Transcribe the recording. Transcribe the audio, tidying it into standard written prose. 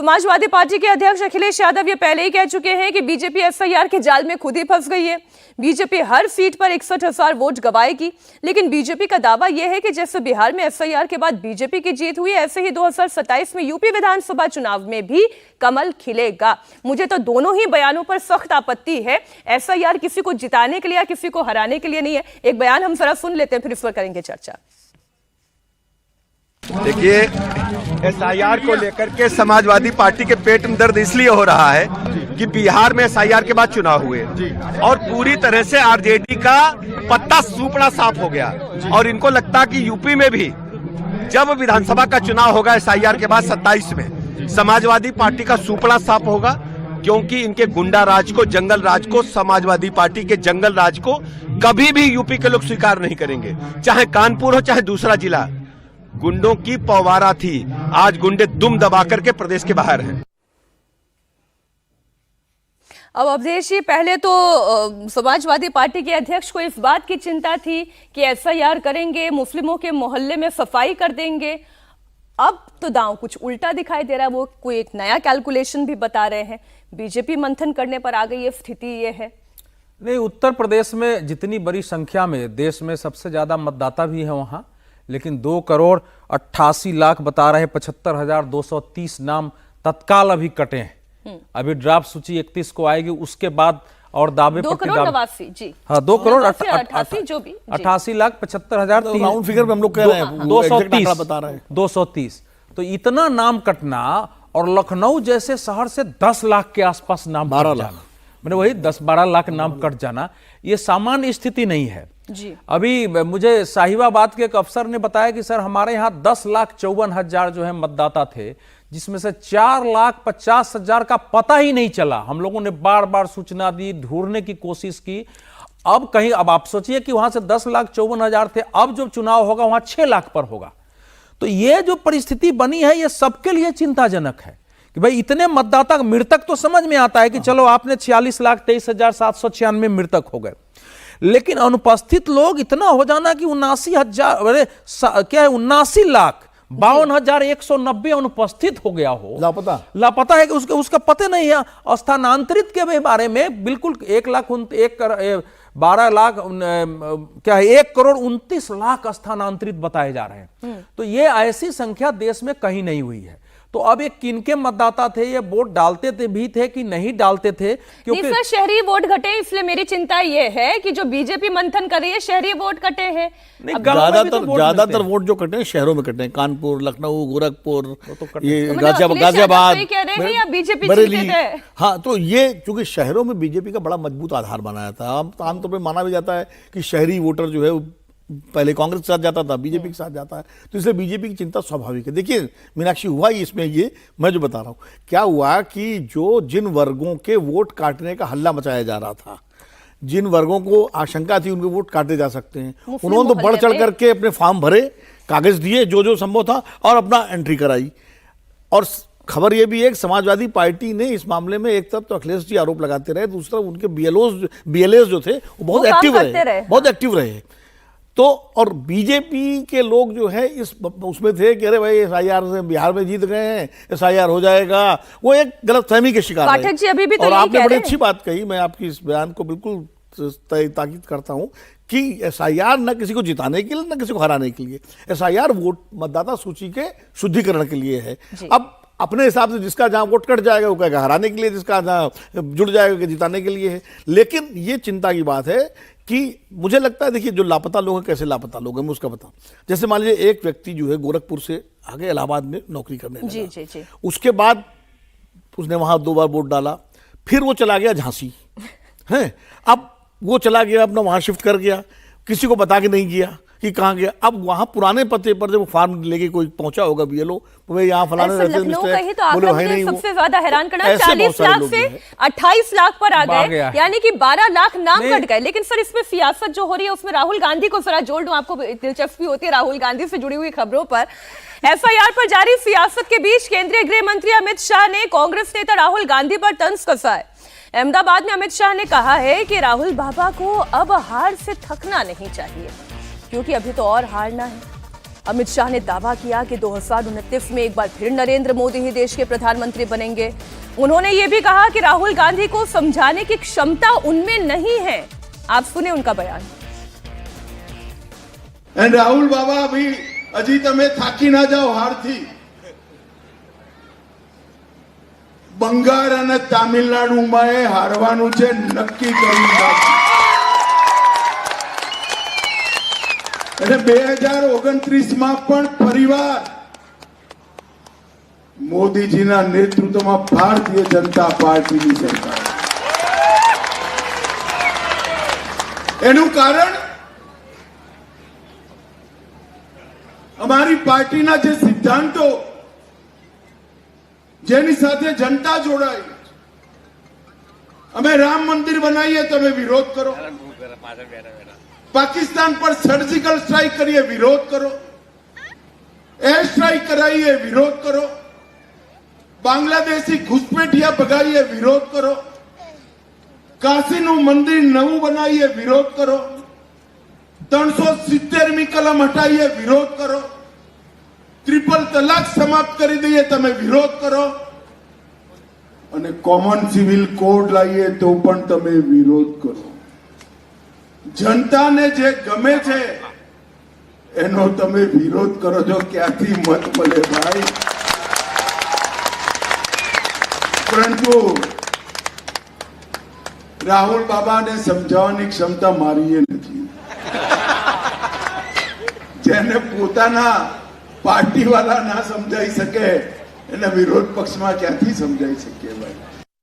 Samajwadi party के अध्यक्ष अखिलेश यादव ये पहले ही कह चुके हैं कि बीजेपी एसआईआर के जाल में खुद ही फंस गई है। बीजेपी हर सीट पर 61,000 वोट गंवाएगी, लेकिन बीजेपी का दावा यह है कि जैसे बिहार में एसआईआर के बाद बीजेपी की जीत हुई, ऐसे ही 2027 में यूपी विधानसभा चुनाव में भी कमल खिलेगा। मुझे तो दोनों ही बयानों पर सख्त आपत्ति है। एसआईआर किसी को जिताने के लिए या किसी को हराने के लिए नहीं है। एक बयान हम जरा सुन लेते हैं, फिर इस पर करेंगे चर्चा। देखिए, एसआईआर को लेकर के समाजवादी पार्टी के पेट में दर्द इसलिए हो रहा है कि बिहार में एसआईआर के बाद चुनाव हुए और पूरी तरह से आरजेडी का पत्ता सूपड़ा साफ हो गया और इनको लगता कि यूपी में भी जब विधानसभा का चुनाव होगा एसआईआर के बाद 27 में समाजवादी पार्टी का सूपड़ा साफ होगा, क्योंकि इनके गुंडा राज को, जंगल राज को, समाजवादी पार्टी के जंगल राज को कभी भी यूपी के लोग स्वीकार नहीं करेंगे। चाहे कानपुर हो चाहे दूसरा जिला, गुंडों की पौवारा थी। आज गुंडे दुम दबा करके प्रदेश के बाहर हैं। अब अवधेश जी, पहले तो समाजवादी पार्टी के अध्यक्ष को इस बात की चिंता थी कि एसआईआर करेंगे, मुस्लिमों के मोहल्ले में सफाई कर देंगे। अब तो दांव कुछ उल्टा दिखाई दे रहा है। वो कोई एक नया कैलकुलेशन भी बता रहे हैं। बीजेपी मंथन करने पर आ गई है, स्थिति ये है। नहीं, उत्तर प्रदेश में जितनी बड़ी संख्या में, देश में सबसे ज्यादा मतदाता भी है वहां, लेकिन 2,88,00,000 बता रहे हैं, 75,230 नाम तत्काल अभी कटे हैं। अभी ड्राफ्ट सूची 31 को आएगी, उसके बाद और दावे 2,89,00,000 जी, हाँ, 2,88,00,000 जो भी 88,75,000 राउंड फिगर पे हम लोग कह रहे हैं, 230 बता रहे हैं 230। तो इतना नाम कटना, और लखनऊ जैसे शहर से 10 लाख के आसपास नाम 12 कट लाख, जाना, मैंने वही 10-12 लाख नाम कट जाना, ये सामान्य स्थिति नहीं है जी। अभी मुझे साहिबाबाद के एक अफसर ने बताया कि सर हमारे यहाँ 10,54,000 जो है मतदाता थे, जिसमें से 4,50,000 का पता ही नहीं चला। हम लोगों ने बार बार सूचना दी, ढूंढने की कोशिश की। अब कहीं, अब आप सोचिए कि वहां से 10,54,000 थे, अब जो चुनाव होगा वहां 6 लाख पर होगा। तो ये जो परिस्थिति बनी है, ये सबके लिए चिंताजनक है कि भाई इतने मतदाता, मृतक तो समझ में आता है कि चलो आपने 46,23,796 मृतक हो गए, लेकिन अनुपस्थित लोग इतना हो जाना कि 79,000, अरे क्या है, 79,52,190 अनुपस्थित हो गया हो, लापता है कि उसका पता नहीं है। स्थानांतरित के बारे में बिल्कुल 1,29,00,000 स्थानांतरित बताए जा रहे हैं। तो ये ऐसी संख्या देश में कहीं नहीं हुई है। तो अब ये किनके मतदाता थे, ये वोट डालते थे भी थे कि नहीं डालते थे, क्योंकि शहरी वोट घटे, इसलिए मेरी चिंता ये है कि जो बीजेपी मंथन कर रही है, शहरी वोट कटे हैं। ज्यादातर वोट जो कटे हैं शहरों में कटे हैं, कानपुर, लखनऊ, गोरखपुर, ये तो गाजियाबाद, बरेली। हाँ, तो ये चूंकि शहरों में बीजेपी का बड़ा मजबूत आधार बनाया था। आमतौर पर माना भी जाता है कि शहरी वोटर जो है पहले कांग्रेस के साथ जाता था, बीजेपी के साथ जाता है, तो इसलिए बीजेपी की चिंता स्वाभाविक है। देखिए मीनाक्षी, हुआ ही इसमें ये मैं जो बता रहा हूं, क्या हुआ कि जिन वर्गों के वोट काटने का हल्ला मचाया जा रहा था, जिन वर्गों को आशंका थी उनके वोट काटे जा सकते हैं, उन्होंने तो बढ़ चढ़ करके अपने फॉर्म भरे, कागज दिए जो संभव था और अपना एंट्री कराई। और खबर यह भी है कि समाजवादी पार्टी ने इस मामले में एक तरफ तो अखिलेश जी आरोप लगाते रहे, दूसरा उनके बीएलओ जो थे वो बहुत एक्टिव रहे। तो और बीजेपी के लोग जो है उसमें थे कि अरे भाई एसआईआर से बिहार में जीत गए हैं, एसआईआर हो जाएगा, वो एक गलतफहमी के शिकार है। पाठक जी अभी भी तो और आपने बड़ी अच्छी बात कही, मैं आपकी इस बयान को बिल्कुल ताकीद करता हूं कि एसआईआर न किसी को जिताने के लिए न किसी को हराने के लिए, एसआईआर वोट मतदाता सूची के शुद्धिकरण के लिए है। अब अपने हिसाब से जिसका जहां वोट कट जाएगा वो कहेगा हराने के लिए, जिसका जहां जुड़ जाएगा जिताने के लिए है। लेकिन ये चिंता की बात है कि मुझे लगता है, देखिए जो लापता लोग हैं, कैसे लापता लोग हैं मैं उसका बताऊं। जैसे मान लीजिए एक व्यक्ति जो है गोरखपुर से आगे इलाहाबाद में नौकरी करने लगा, जी। उसके बाद उसने वहां 2 बार वोट डाला, फिर वो चला गया झांसी है। अब वो चला गया, अपना वहां शिफ्ट कर गया, किसी को बता के नहीं गया कि कहाँ गया। अब वहां पुराने पते पर जब फॉर्म लेके कोई पहुंचा होगा बीएलओ, भाई यहाँ फलाने रहते हैं, सबसे ज्यादा हैरान करना 40 लाख से 28 लाख पर आ गए, यानी कि 12 लाख नाम कट गए। लेकिन सर इसमें सियासत जो हो रही है उसमें राहुल गांधी को जरा जोड़ दूं, आपको दिलचस्पी होती है राहुल गांधी से जुड़ी हुई खबरों पर। एसआईआर पर जारी सियासत के बीच केंद्रीय गृह मंत्री अमित शाह ने कांग्रेस नेता राहुल गांधी पर तंज कसा है। अहमदाबाद में अमित शाह ने कहा है कि राहुल बाबा को अब हार से थकना नहीं चाहिए, क्योंकि अभी तो और हारना है। अमित शाह ने दावा किया कि 2029 में एक बार फिर नरेंद्र मोदी ही देश के प्रधानमंत्री बनेंगे। उन्होंने ये भी कहा कि राहुल गांधी को समझाने की क्षमता उनमें नहीं है। आप सुने उनका बयान। राहुल बाबा अभी हजी तमे थाकी ना जाओ हारथी। બંગાળ અને તામિલનાડુમાં હારવાનું છે નક્કી કરી નાખ્યું। અને 2029માં પણ ફરીવાર મોદીજીના નેતૃત્વમાં ભારતીય જનતા પાર્ટીની સરકાર। એનું કારણ અમારી પાર્ટીના જે સિદ્ધાંતો જેની સાથે जनता જોડાઈ। અમે રામ મંદિર બનાવીએ તમે વિરોધ કરો, પાકિસ્તાન પર સર્જિકલ સ્ટ્રાઇક કરીએ વિરોધ કરો, એર સ્ટ્રાઇક કરાવીએ વિરોધ કરો, બાંગ્લાદેશી ઘુસપેઠિયા ભગાવીએ વિરોધ કરો, કાશીનું મંદિર નવું બનાવીએ વિરોધ કરો, 370મી કલમ હટાવીએ વિરોધ કરો, ट्रिपल तलाक समाप्त કરી દઈએ તમે વિરોધ કરો, અને કોમન સિવિલ કોડ લાવીએ તો પણ તમે વિરોધ કરો। જનતાને જે ગમે છે એનો તમે વિરોધ કરો છો। ક્યાંથી મત મળે ભાઈ? પરંતુ રાહુલ બાબાને સમજાવવાની ક્ષમતા મારી એ નથી। જેને પોતાના पार्टी वाला ना समझाई सके विरोध पक्ष में क्या समझाई सके भाई।